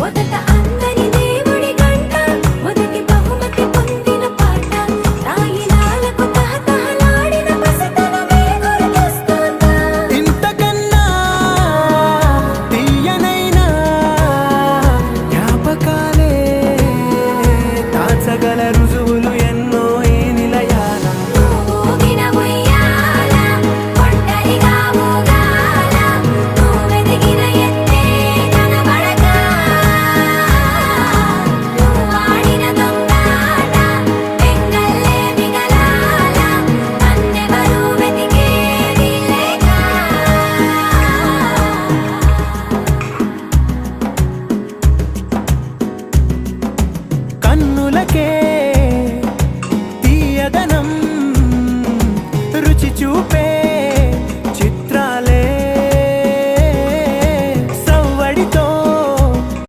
మొదట అందని దేవుడి గంట మొదటి బహుమతి పొందిన పాట తాయిలాలకు తహతహలాడిన పసితనమే గుర్తొస్తుందా ఇంతకన్నా తీయనైనా జ్ఞాపకాలే దాచగల రుజువులు ఎన్నో ఈ నిలయాల ఊగిన ఉయ్యాల ఒంటరిగా ఊగాల నువ్వెదిగిన ఎత్తే కనబడక నువ్వాడిన దొంగాట పెంగల్లే మిగలాల నన్నెవరూ వెతికేది లేక కన్నులకే